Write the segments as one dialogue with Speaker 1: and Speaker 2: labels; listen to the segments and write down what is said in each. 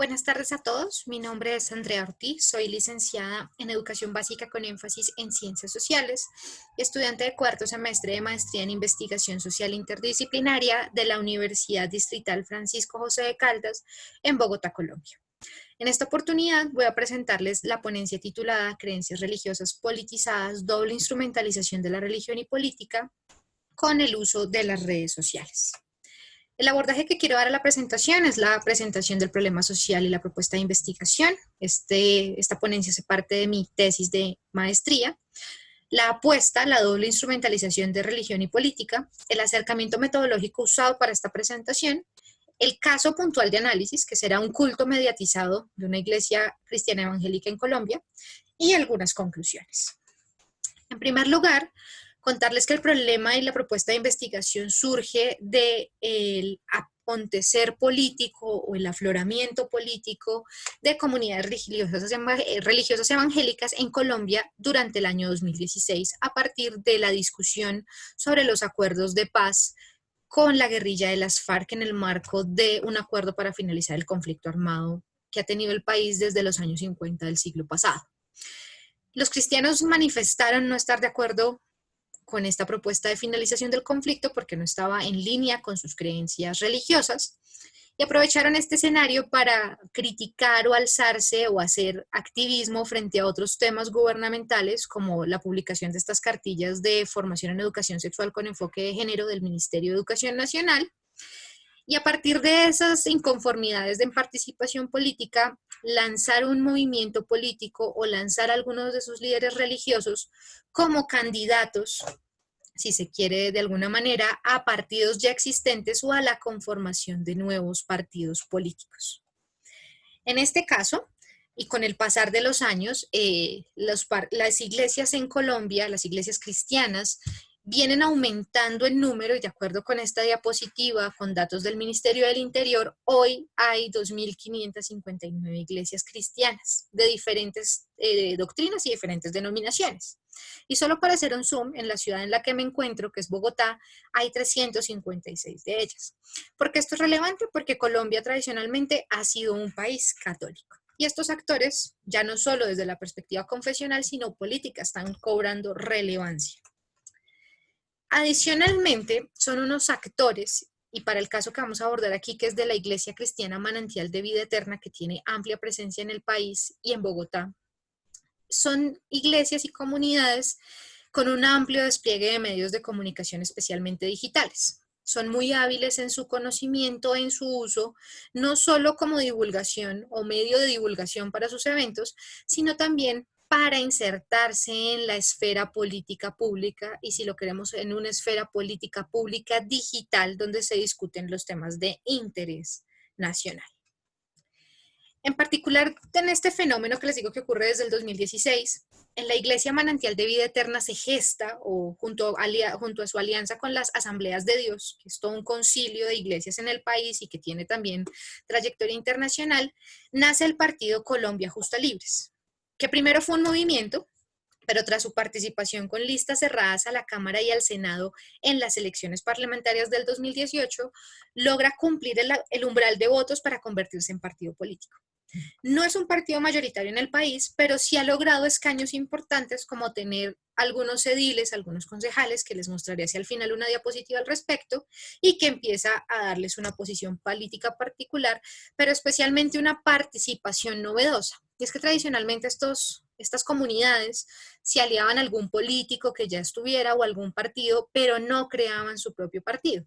Speaker 1: Buenas tardes a todos, mi nombre es Andrea Ortiz, soy licenciada en Educación Básica con énfasis en Ciencias Sociales, estudiante de cuarto semestre de Maestría en Investigación Social Interdisciplinaria de la Universidad Distrital Francisco José de Caldas en Bogotá, Colombia. En esta oportunidad voy a presentarles la ponencia titulada Creencias religiosas politizadas, doble instrumentalización de la religión y política con el uso de las redes sociales. El abordaje que quiero dar a la presentación es la presentación del problema social y la propuesta de investigación. Esta ponencia hace parte de mi tesis de maestría. La apuesta, la doble instrumentalización de religión y política, el acercamiento metodológico usado para esta presentación, el caso puntual de análisis, que será un culto mediatizado de una iglesia cristiana evangélica en Colombia, y algunas conclusiones. En primer lugar, contarles que el problema y la propuesta de investigación surge del acontecer político o el afloramiento político de comunidades religiosas evangélicas en Colombia durante el año 2016 a partir de la discusión sobre los acuerdos de paz con la guerrilla de las FARC en el marco de un acuerdo para finalizar el conflicto armado que ha tenido el país desde los años 50 del siglo pasado. Los cristianos manifestaron no estar de acuerdo con esta propuesta de finalización del conflicto porque no estaba en línea con sus creencias religiosas y aprovecharon este escenario para criticar o alzarse o hacer activismo frente a otros temas gubernamentales como la publicación de estas cartillas de formación en educación sexual con enfoque de género del Ministerio de Educación Nacional. Y a partir de esas inconformidades de participación política, lanzar un movimiento político o lanzar a algunos de sus líderes religiosos como candidatos, si se quiere de alguna manera, a partidos ya existentes o a la conformación de nuevos partidos políticos. En este caso, y con el pasar de los años, las iglesias en Colombia, las iglesias cristianas, vienen aumentando en número y de acuerdo con esta diapositiva, con datos del Ministerio del Interior, hoy hay 2.559 iglesias cristianas de diferentes doctrinas y diferentes denominaciones. Y solo para hacer un zoom, en la ciudad en la que me encuentro, que es Bogotá, hay 356 de ellas. ¿Por qué esto es relevante? Porque Colombia tradicionalmente ha sido un país católico. Y estos actores, ya no solo desde la perspectiva confesional, sino política, están cobrando relevancia. Adicionalmente, son unos actores, y para el caso que vamos a abordar aquí, que es de la Iglesia Cristiana Manantial de Vida Eterna, que tiene amplia presencia en el país y en Bogotá, son iglesias y comunidades con un amplio despliegue de medios de comunicación, especialmente digitales. Son muy hábiles en su conocimiento, en su uso, no solo como divulgación o medio de divulgación para sus eventos, sino también para insertarse en la esfera política pública y si lo queremos en una esfera política pública digital donde se discuten los temas de interés nacional. En particular, en este fenómeno que les digo que ocurre desde el 2016, en la Iglesia Manantial de Vida Eterna se gesta, o junto a su alianza con las Asambleas de Dios, que es todo un concilio de iglesias en el país y que tiene también trayectoria internacional, nace el partido Colombia Justa Libres, que primero fue un movimiento, pero tras su participación con listas cerradas a la Cámara y al Senado en las elecciones parlamentarias del 2018, logra cumplir el umbral de votos para convertirse en partido político. No es un partido mayoritario en el país, pero sí ha logrado escaños importantes como tener algunos ediles, algunos concejales, que les mostraré hacia el final una diapositiva al respecto, y que empieza a darles una posición política particular, pero especialmente una participación novedosa. Y es que tradicionalmente estas comunidades se aliaban a algún político que ya estuviera o algún partido, pero no creaban su propio partido.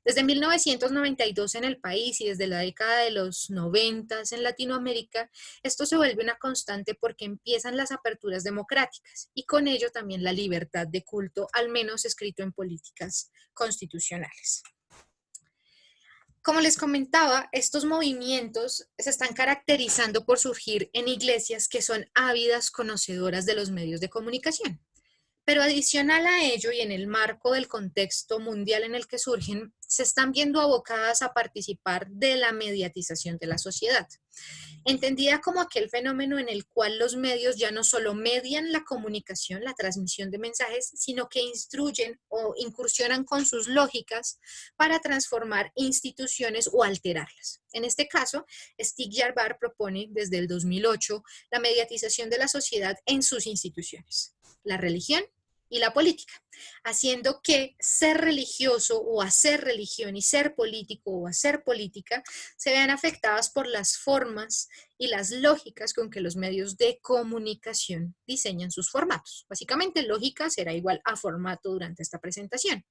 Speaker 1: Desde 1992 en el país y desde la década de los 90 en Latinoamérica, esto se vuelve una constante porque empiezan las aperturas democráticas y con ello también la libertad de culto, al menos escrito en políticas constitucionales. Como les comentaba, estos movimientos se están caracterizando por surgir en iglesias que son ávidas conocedoras de los medios de comunicación. Pero adicional a ello y en el marco del contexto mundial en el que surgen, se están viendo abocadas a participar de la mediatización de la sociedad, entendida como aquel fenómeno en el cual los medios ya no solo median la comunicación, la transmisión de mensajes, sino que instruyen o incursionan con sus lógicas para transformar instituciones o alterarlas. En este caso, Stig Jarvar propone desde el 2008 la mediatización de la sociedad en sus instituciones, la religión y la política, haciendo que ser religioso o hacer religión y ser político o hacer política se vean afectadas por las formas y las lógicas con que los medios de comunicación diseñan sus formatos. Básicamente, lógica será igual a formato durante esta presentación.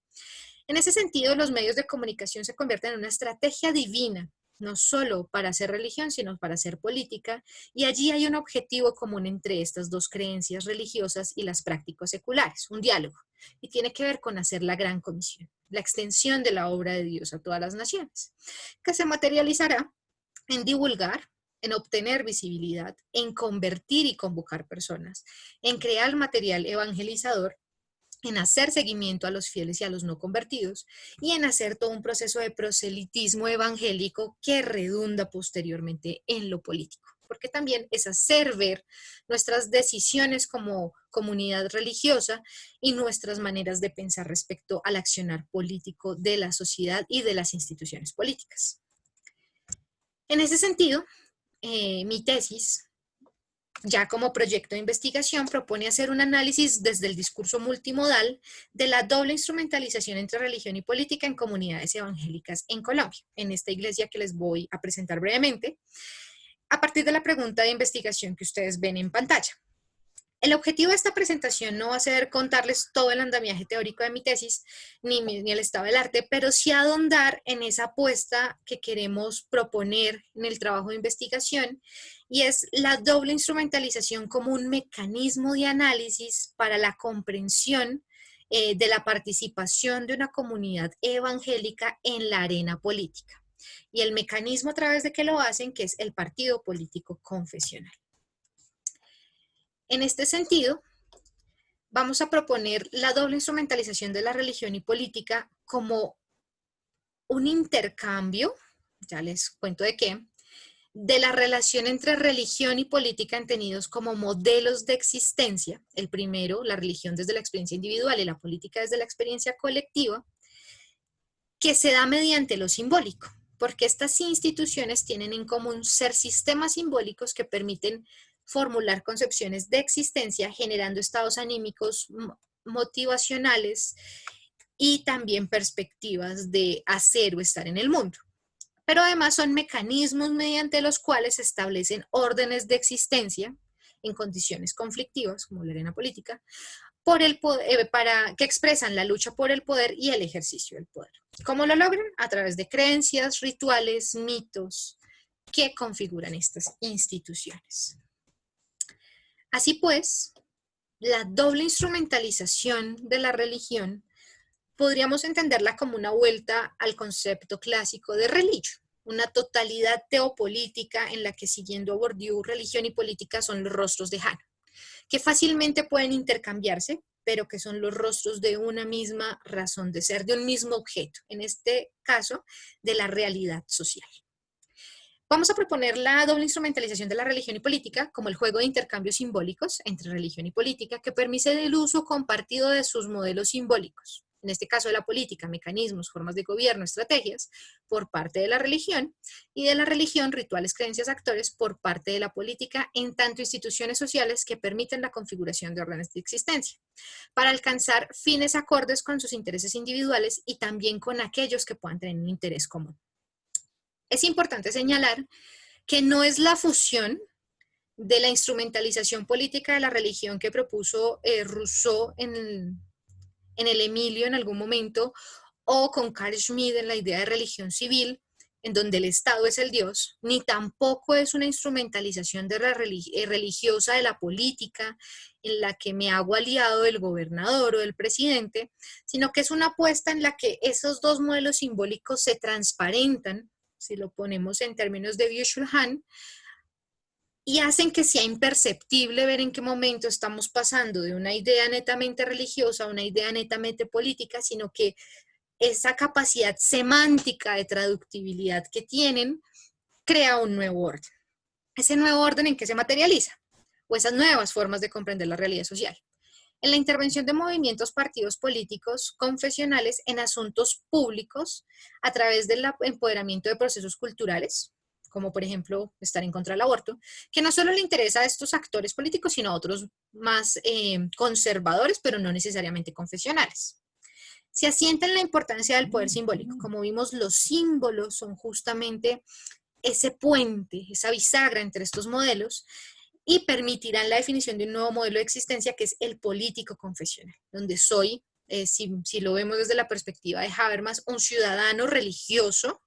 Speaker 1: En ese sentido, los medios de comunicación se convierten en una estrategia divina, no solo para hacer religión, sino para hacer política, y allí hay un objetivo común entre estas dos creencias religiosas y las prácticas seculares, un diálogo, y tiene que ver con hacer la gran comisión, la extensión de la obra de Dios a todas las naciones, que se materializará en divulgar, en obtener visibilidad, en convertir y convocar personas, en crear material evangelizador, en hacer seguimiento a los fieles y a los no convertidos, y en hacer todo un proceso de proselitismo evangélico que redunda posteriormente en lo político, porque también es hacer ver nuestras decisiones como comunidad religiosa y nuestras maneras de pensar respecto al accionar político de la sociedad y de las instituciones políticas. En ese sentido, mi tesis, ya como proyecto de investigación, propone hacer un análisis desde el discurso multimodal de la doble instrumentalización entre religión y política en comunidades evangélicas en Colombia, en esta iglesia que les voy a presentar brevemente, a partir de la pregunta de investigación que ustedes ven en pantalla. El objetivo de esta presentación no va a ser contarles todo el andamiaje teórico de mi tesis, ni el estado del arte, pero sí ahondar en esa apuesta que queremos proponer en el trabajo de investigación, y es la doble instrumentalización como un mecanismo de análisis para la comprensión de la participación de una comunidad evangélica en la arena política, y el mecanismo a través de que lo hacen, que es el partido político confesional. En este sentido, vamos a proponer la doble instrumentalización de la religión y política como un intercambio, ya les cuento de qué, de la relación entre religión y política entendidos como modelos de existencia, el primero, la religión desde la experiencia individual y la política desde la experiencia colectiva, que se da mediante lo simbólico, porque estas instituciones tienen en común ser sistemas simbólicos que permiten formular concepciones de existencia, generando estados anímicos motivacionales y también perspectivas de hacer o estar en el mundo. Pero además son mecanismos mediante los cuales se establecen órdenes de existencia en condiciones conflictivas, como la arena política, por el poder, que expresan la lucha por el poder y el ejercicio del poder. ¿Cómo lo logran? A través de creencias, rituales, mitos que configuran estas instituciones. Así pues, la doble instrumentalización de la religión podríamos entenderla como una vuelta al concepto clásico de religio, una totalidad teopolítica en la que, siguiendo a Bourdieu, religión y política son los rostros de Jano, que fácilmente pueden intercambiarse, pero que son los rostros de una misma razón de ser, de un mismo objeto, en este caso, de la realidad social. Vamos a proponer la doble instrumentalización de la religión y política como el juego de intercambios simbólicos entre religión y política que permite el uso compartido de sus modelos simbólicos, en este caso de la política, mecanismos, formas de gobierno, estrategias, por parte de la religión, y de la religión, rituales, creencias, actores, por parte de la política, en tanto instituciones sociales que permiten la configuración de órdenes de existencia, para alcanzar fines acordes con sus intereses individuales y también con aquellos que puedan tener un interés común. Es importante señalar que no es la fusión de la instrumentalización política de la religión que propuso Rousseau en el Emilio en algún momento, o con Carl Schmitt en la idea de religión civil, en donde el Estado es el Dios, ni tampoco es una instrumentalización de la religiosa de la política, en la que me hago aliado del gobernador o del presidente, sino que es una apuesta en la que esos dos modelos simbólicos se transparentan, si lo ponemos en términos de Byung-Chul Han, y hacen que sea imperceptible ver en qué momento estamos pasando de una idea netamente religiosa a una idea netamente política, sino que esa capacidad semántica de traductibilidad que tienen crea un nuevo orden. Ese nuevo orden, ¿en qué se materializa? O esas nuevas formas de comprender la realidad social. En la intervención de movimientos, partidos políticos, confesionales en asuntos públicos a través del empoderamiento de procesos culturales, como por ejemplo estar en contra del aborto, que no solo le interesa a estos actores políticos, sino a otros más conservadores, pero no necesariamente confesionales. Se asienta en la importancia del poder simbólico. Como vimos, los símbolos son justamente ese puente, esa bisagra entre estos modelos, y permitirán la definición de un nuevo modelo de existencia que es el político confesional, donde soy, si lo vemos desde la perspectiva de Habermas, un ciudadano religioso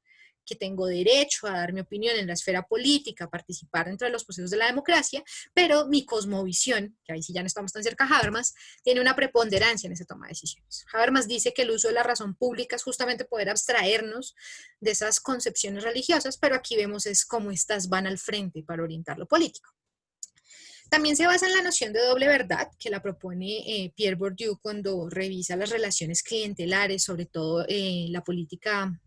Speaker 1: que tengo derecho a dar mi opinión en la esfera política, a participar dentro de los procesos de la democracia, pero mi cosmovisión, que ahí sí ya no estamos tan cerca a Habermas, tiene una preponderancia en esa toma de decisiones. Habermas dice que el uso de la razón pública es justamente poder abstraernos de esas concepciones religiosas, pero aquí vemos es cómo estas van al frente para orientar lo político. También se basa en la noción de doble verdad, que la propone Pierre Bourdieu cuando revisa las relaciones clientelares, sobre todo la política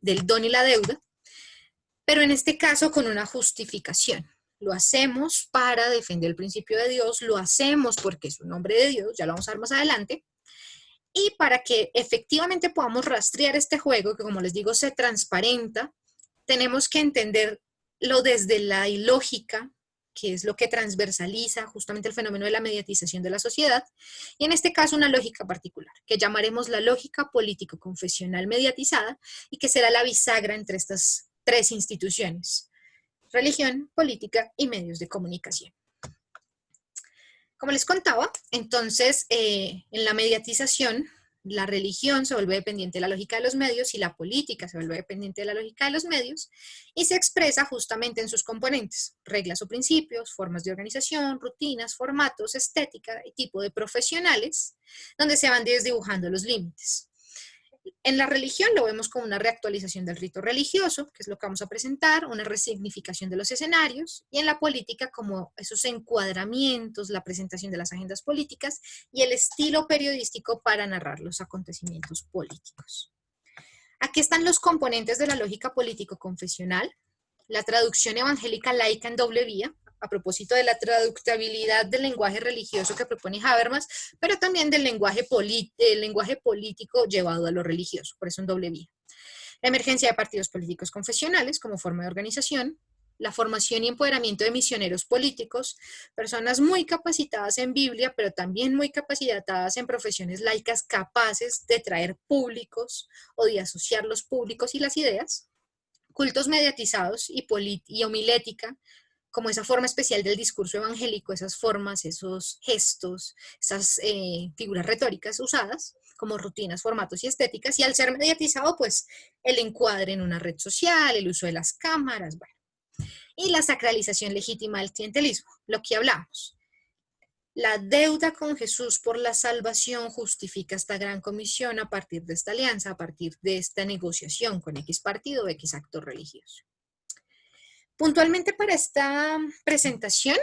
Speaker 1: del don y la deuda, pero en este caso con una justificación. Lo hacemos para defender el principio de Dios, lo hacemos porque es un nombre de Dios, ya lo vamos a ver más adelante, y para que efectivamente podamos rastrear este juego, que como les digo se transparenta, tenemos que entenderlo desde la ilógica, que es lo que transversaliza justamente el fenómeno de la mediatización de la sociedad, y en este caso una lógica particular, que llamaremos la lógica político-confesional mediatizada, y que será la bisagra entre estas tres instituciones: religión, política y medios de comunicación. Como les contaba, entonces, en la mediatización, la religión se vuelve dependiente de la lógica de los medios y la política se vuelve dependiente de la lógica de los medios y se expresa justamente en sus componentes: reglas o principios, formas de organización, rutinas, formatos, estética y tipo de profesionales, donde se van desdibujando los límites. En la religión lo vemos como una reactualización del rito religioso, que es lo que vamos a presentar, una resignificación de los escenarios, y en la política como esos encuadramientos, la presentación de las agendas políticas y el estilo periodístico para narrar los acontecimientos políticos. Aquí están los componentes de la lógica político-confesional: la traducción evangélica laica en doble vía, a propósito de la traductibilidad del lenguaje religioso que propone Habermas, pero también del lenguaje político llevado a lo religioso, por eso en doble vía. La emergencia de partidos políticos confesionales como forma de organización, la formación y empoderamiento de misioneros políticos, personas muy capacitadas en Biblia, pero también muy capacitadas en profesiones laicas capaces de traer públicos o de asociar los públicos y las ideas, cultos mediatizados y homilética, como esa forma especial del discurso evangélico, esas formas, esos gestos, esas figuras retóricas usadas como rutinas, formatos y estéticas, y al ser mediatizado, pues el encuadre en una red social, el uso de las cámaras, bueno, y la sacralización legítima del clientelismo, lo que hablamos. La deuda con Jesús por la salvación justifica esta gran comisión a partir de esta alianza, a partir de esta negociación con X partido o X actor religioso. Puntualmente para esta presentación,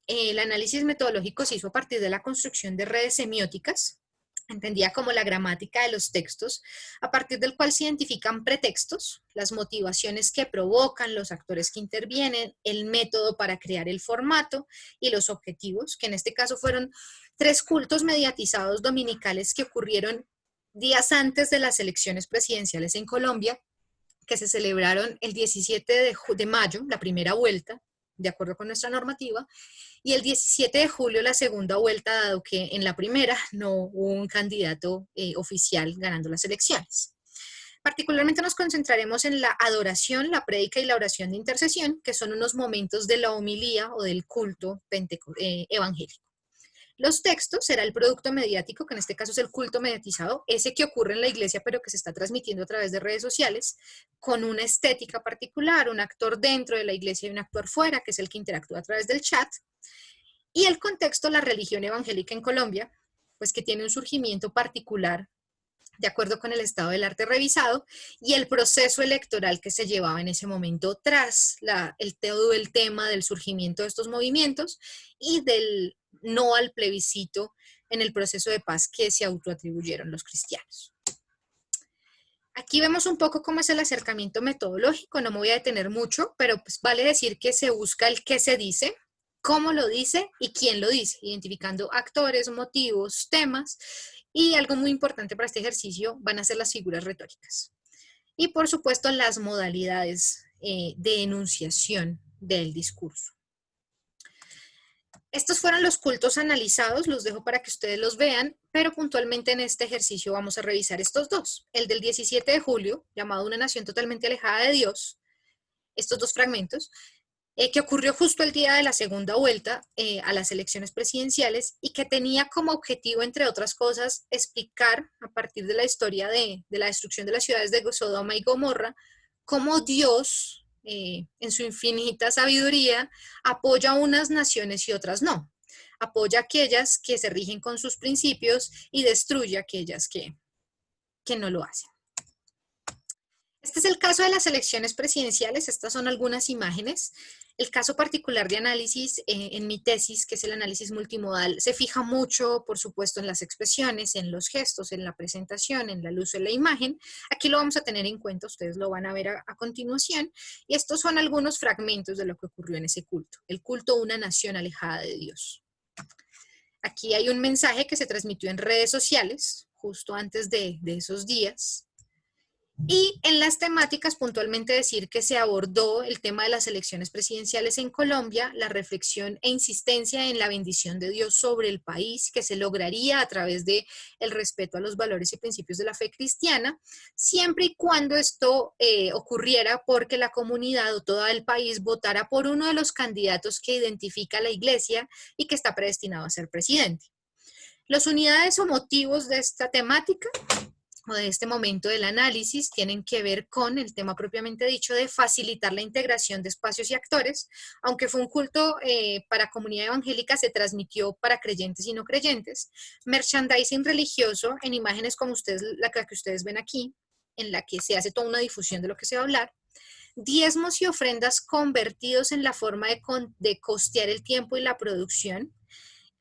Speaker 1: el análisis metodológico se hizo a partir de la construcción de redes semióticas, entendida como la gramática de los textos, a partir del cual se identifican pretextos, las motivaciones que provocan, los actores que intervienen, el método para crear el formato y los objetivos, que en este caso fueron 3 cultos mediatizados dominicales que ocurrieron días antes de las elecciones presidenciales en Colombia, que se celebraron el 17 de mayo, la primera vuelta, de acuerdo con nuestra normativa, y el 17 de julio la segunda vuelta, dado que en la primera no hubo un candidato oficial ganando las elecciones. Particularmente nos concentraremos en la adoración, la prédica y la oración de intercesión, que son unos momentos de la homilía o del culto evangélico. Los textos será el producto mediático, que en este caso es el culto mediatizado, ese que ocurre en la iglesia pero que se está transmitiendo a través de redes sociales, con una estética particular, un actor dentro de la iglesia y un actor fuera, que es el que interactúa a través del chat. Y el contexto, la religión evangélica en Colombia, pues que tiene un surgimiento particular de acuerdo con el estado del arte revisado y el proceso electoral que se llevaba en ese momento tras todo el tema del surgimiento de estos movimientos y del no al plebiscito en el proceso de paz que se autoatribuyeron los cristianos. Aquí vemos un poco cómo es el acercamiento metodológico, no me voy a detener mucho, pero pues vale decir que se busca el qué se dice, cómo lo dice y quién lo dice, identificando actores, motivos, temas, y algo muy importante para este ejercicio van a ser las figuras retóricas. Y por supuesto las modalidades de enunciación del discurso. Estos fueron los cultos analizados, los dejo para que ustedes los vean, pero puntualmente en este ejercicio vamos a revisar estos dos. El del 17 de julio, llamado Una nación totalmente alejada de Dios, estos dos fragmentos, que ocurrió justo el día de la segunda vuelta a las elecciones presidenciales y que tenía como objetivo, entre otras cosas, explicar a partir de la historia de la destrucción de las ciudades de Sodoma y Gomorra, cómo Dios, en su infinita sabiduría, apoya a unas naciones y otras no. Apoya a aquellas que se rigen con sus principios y destruye a aquellas que no lo hacen. Este es el caso de las elecciones presidenciales, estas son algunas imágenes. El caso particular de análisis en mi tesis, que es el análisis multimodal, se fija mucho, por supuesto, en las expresiones, en los gestos, en la presentación, en el uso de la imagen. Aquí lo vamos a tener en cuenta, ustedes lo van a ver a continuación. Y estos son algunos fragmentos de lo que ocurrió en ese culto. El culto Una nación alejada de Dios. Aquí hay un mensaje que se transmitió en redes sociales, justo antes de esos días. Y en las temáticas, puntualmente decir que se abordó el tema de las elecciones presidenciales en Colombia, la reflexión e insistencia en la bendición de Dios sobre el país, que se lograría a través de el respeto a los valores y principios de la fe cristiana, siempre y cuando esto ocurriera porque la comunidad o todo el país votara por uno de los candidatos que identifica la iglesia y que está predestinado a ser presidente. Las unidades o motivos de esta temática o de este momento del análisis tienen que ver con el tema propiamente dicho de facilitar la integración de espacios y actores, aunque fue un culto para comunidad evangélica, se transmitió para creyentes y no creyentes, merchandising religioso en imágenes como ustedes, la que ustedes ven aquí, en la que se hace toda una difusión de lo que se va a hablar, diezmos y ofrendas convertidos en la forma de costear el tiempo y la producción,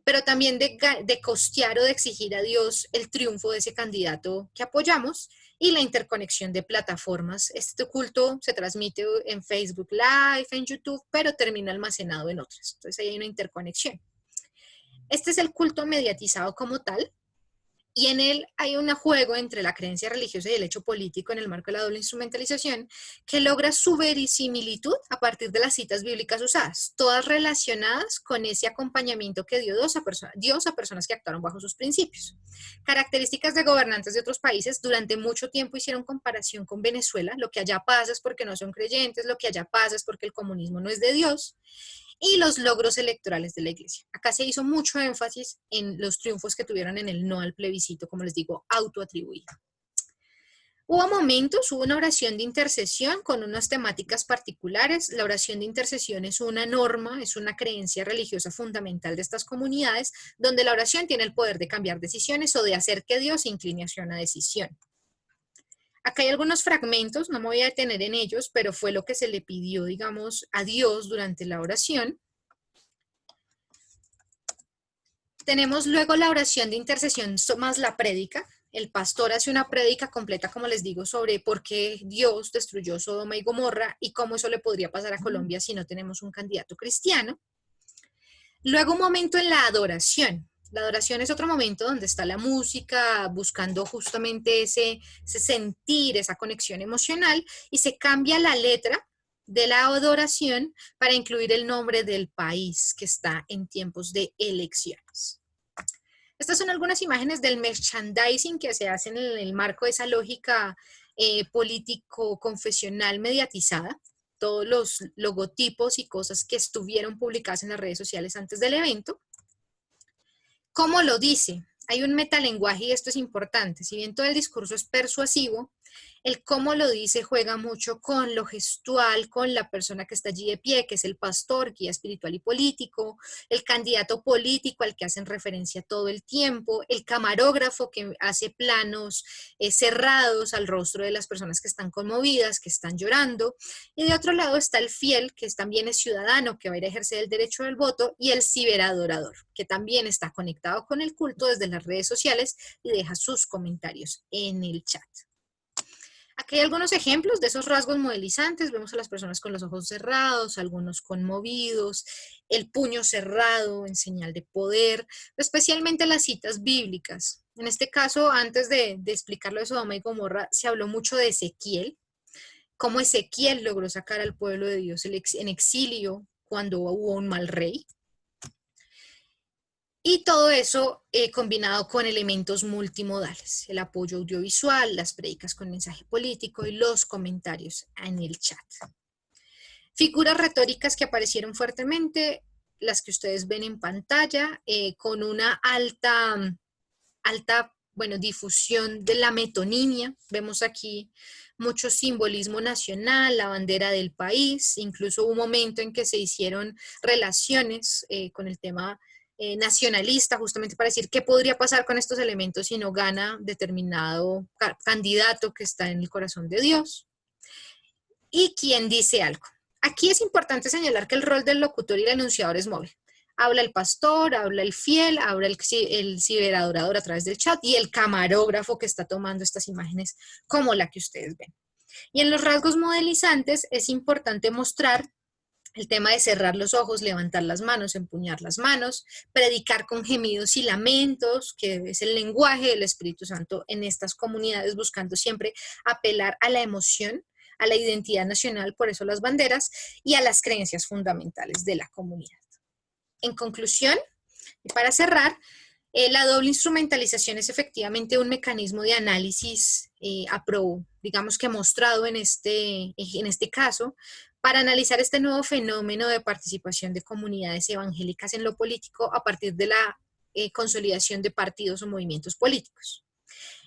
Speaker 1: pero también de costear o de exigir a Dios el triunfo de ese candidato que apoyamos y la interconexión de plataformas. Este culto se transmite en Facebook Live, en YouTube, pero termina almacenado en otras. Entonces ahí hay una interconexión. Este es el culto mediatizado como tal. Y en él hay un juego entre la creencia religiosa y el hecho político en el marco de la doble instrumentalización que logra su verisimilitud a partir de las citas bíblicas usadas, todas relacionadas con ese acompañamiento que dio Dios a personas que actuaron bajo sus principios. Características de gobernantes de otros países durante mucho tiempo hicieron comparación con Venezuela, lo que allá pasa es porque no son creyentes, lo que allá pasa es porque el comunismo no es de Dios, y los logros electorales de la iglesia. Acá se hizo mucho énfasis en los triunfos que tuvieron en el no al plebiscito, como les digo, autoatribuido. Hubo momentos, hubo una oración de intercesión con unas temáticas particulares. La oración de intercesión es una norma, es una creencia religiosa fundamental de estas comunidades, donde la oración tiene el poder de cambiar decisiones o de hacer que Dios se incline hacia una decisión. Acá hay algunos fragmentos, no me voy a detener en ellos, pero fue lo que se le pidió, digamos, a Dios durante la oración. Tenemos luego la oración de intercesión más la prédica. El pastor hace una prédica completa, como les digo, sobre por qué Dios destruyó Sodoma y Gomorra y cómo eso le podría pasar a Colombia si no tenemos un candidato cristiano. Luego un momento en la adoración. La adoración es otro momento donde está la música, buscando justamente ese sentir, esa conexión emocional, y se cambia la letra de la adoración para incluir el nombre del país que está en tiempos de elecciones. Estas son algunas imágenes del merchandising que se hace en el marco de esa lógica político-confesional mediatizada. Todos los logotipos y cosas que estuvieron publicadas en las redes sociales antes del evento. ¿Cómo lo dice? Hay un metalenguaje y esto es importante. Si bien todo el discurso es persuasivo, el cómo lo dice juega mucho con lo gestual, con la persona que está allí de pie, que es el pastor, guía espiritual y político, el candidato político al que hacen referencia todo el tiempo, el camarógrafo que hace planos cerrados al rostro de las personas que están conmovidas, que están llorando, y de otro lado está el fiel, que también es ciudadano, que va a ir a ejercer el derecho del voto, y el ciberadorador, que también está conectado con el culto desde las redes sociales y deja sus comentarios en el chat. Aquí hay algunos ejemplos de esos rasgos modelizantes. Vemos a las personas con los ojos cerrados, algunos conmovidos, el puño cerrado en señal de poder, especialmente las citas bíblicas. En este caso, antes de explicarlo de Sodoma y Gomorra, se habló mucho de Ezequiel, cómo Ezequiel logró sacar al pueblo de Dios en exilio cuando hubo un mal rey. Y todo eso combinado con elementos multimodales, el apoyo audiovisual, las prédicas con mensaje político y los comentarios en el chat. Figuras retóricas que aparecieron fuertemente, las que ustedes ven en pantalla, con una alta difusión de la metonimia. Vemos aquí mucho simbolismo nacional, la bandera del país, incluso hubo un momento en que se hicieron relaciones con el tema nacionalista, justamente para decir qué podría pasar con estos elementos si no gana determinado candidato que está en el corazón de Dios. ¿Y quién dice algo? Aquí es importante señalar que el rol del locutor y el anunciador es móvil. Habla el pastor, habla el fiel, habla el ciberadorador a través del chat y el camarógrafo que está tomando estas imágenes como la que ustedes ven. Y en los rasgos modelizantes es importante mostrar el tema de cerrar los ojos, levantar las manos, empuñar las manos, predicar con gemidos y lamentos, que es el lenguaje del Espíritu Santo en estas comunidades, buscando siempre apelar a la emoción, a la identidad nacional, por eso las banderas, y a las creencias fundamentales de la comunidad. En conclusión, y para cerrar, la doble instrumentalización es efectivamente un mecanismo de análisis digamos que mostrado en este caso, para analizar este nuevo fenómeno de participación de comunidades evangélicas en lo político a partir de la consolidación de partidos o movimientos políticos.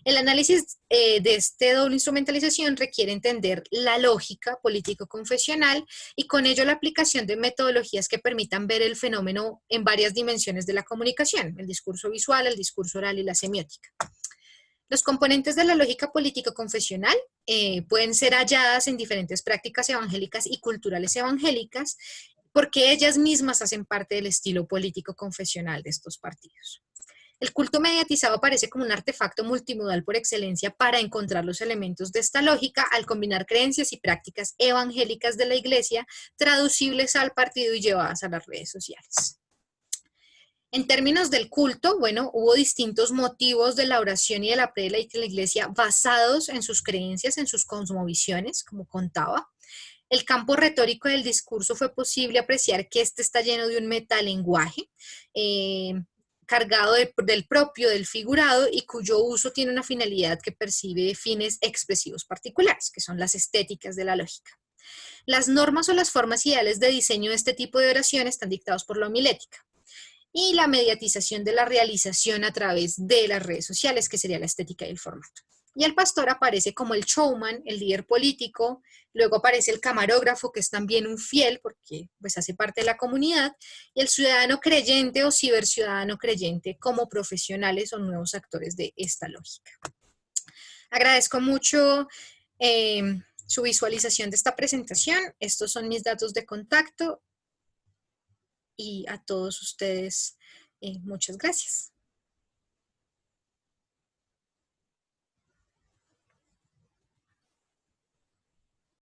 Speaker 1: El análisis de esta doble instrumentalización requiere entender la lógica político-confesional y con ello la aplicación de metodologías que permitan ver el fenómeno en varias dimensiones de la comunicación, el discurso visual, el discurso oral y la semiótica. Los componentes de la lógica político-confesional pueden ser halladas en diferentes prácticas evangélicas y culturales evangélicas porque ellas mismas hacen parte del estilo político-confesional de estos partidos. El culto mediatizado aparece como un artefacto multimodal por excelencia para encontrar los elementos de esta lógica al combinar creencias y prácticas evangélicas de la Iglesia traducibles al partido y llevadas a las redes sociales. En términos del culto, bueno, hubo distintos motivos de la oración y de la prédica de la Iglesia basados en sus creencias, en sus cosmovisiones, como contaba. El campo retórico del discurso fue posible apreciar que este está lleno de un metalenguaje, cargado del propio, del figurado, y cuyo uso tiene una finalidad que percibe fines expresivos particulares, que son las estéticas de la lógica. Las normas o las formas ideales de diseño de este tipo de oración están dictados por la homilética y la mediatización de la realización a través de las redes sociales, que sería la estética y el formato. Y el pastor aparece como el showman, el líder político, luego aparece el camarógrafo, que es también un fiel, porque pues hace parte de la comunidad, y el ciudadano creyente o ciberciudadano creyente como profesionales o nuevos actores de esta lógica. Agradezco mucho su visualización de esta presentación. Estos son mis datos de contacto y a todos ustedes muchas gracias.